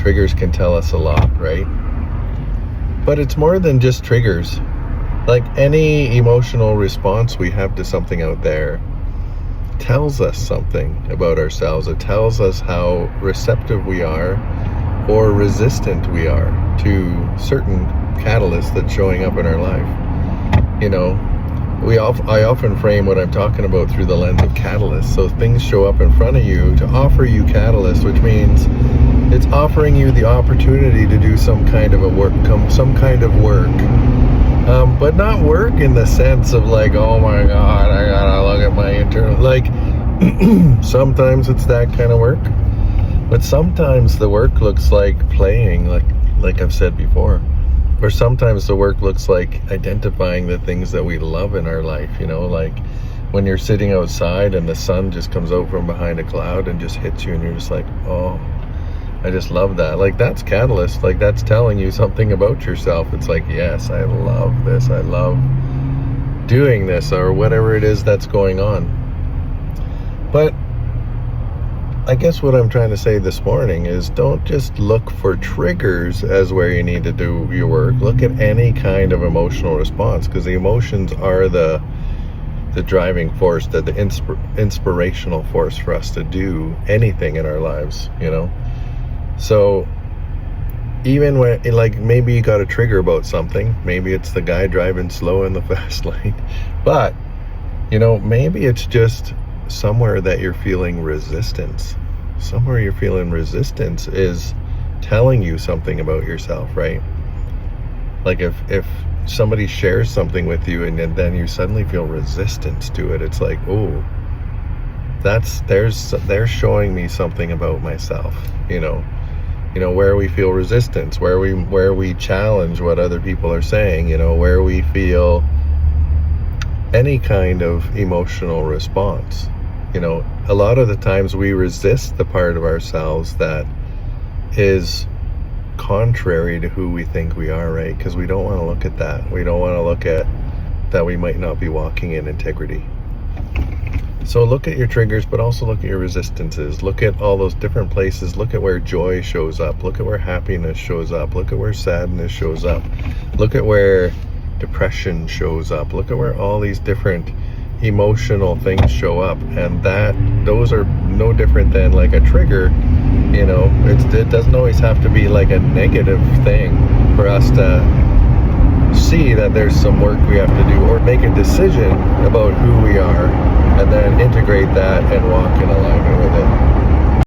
triggers can tell us a lot, right? But it's more than just triggers. Like any emotional response we have to something out there tells us something about ourselves. It tells us how receptive we are or resistant we are to certain catalysts that's showing up in our life. You know, I often frame what I'm talking about through the lens of catalysts. So things show up in front of you to offer you catalyst, which means it's offering you the opportunity to do some kind of work, but not work in the sense of like, oh my God, I gotta look at my internal. Like sometimes it's that kind of work, but sometimes the work looks like playing, like I've said before. Or sometimes the work looks like identifying the things that we love in our life, you know, like when you're sitting outside and the sun just comes out from behind a cloud and just hits you and you're just like, oh, I just love that. Like that's catalyst, like that's telling you something about yourself. It's like, yes, I love this. I love doing this or whatever it is that's going on. But I guess what I'm trying to say this morning is don't just look for triggers as where you need to do your work. Look at any kind of emotional response, because the emotions are the driving force, the inspirational force for us to do anything in our lives, you know? So even when, like, maybe you got a trigger about something, maybe it's the guy driving slow in the fast lane, but, you know, maybe it's just somewhere that you're feeling resistance. Somewhere you're feeling resistance is telling you something about yourself, right? Like if somebody shares something with you and then you suddenly feel resistance to it, it's like, oh, they're showing me something about myself, you know, where we feel resistance, where we challenge what other people are saying, you know, where we feel any kind of emotional response. You know, a lot of the times we resist the part of ourselves that is contrary to who we think we are, right? Because we don't want to look at that. We don't want to look at that we might not be walking in integrity. So look at your triggers, but also look at your resistances. Look at all those different places. Look at where joy shows up. Look at where happiness shows up. Look at where sadness shows up. Look at where depression shows up. Look at where all these different emotional things show up, and those are no different than like a trigger. You know, it doesn't always have to be like a negative thing for us to see that there's some work we have to do, or make a decision about who we are and then integrate that and walk in alignment with it.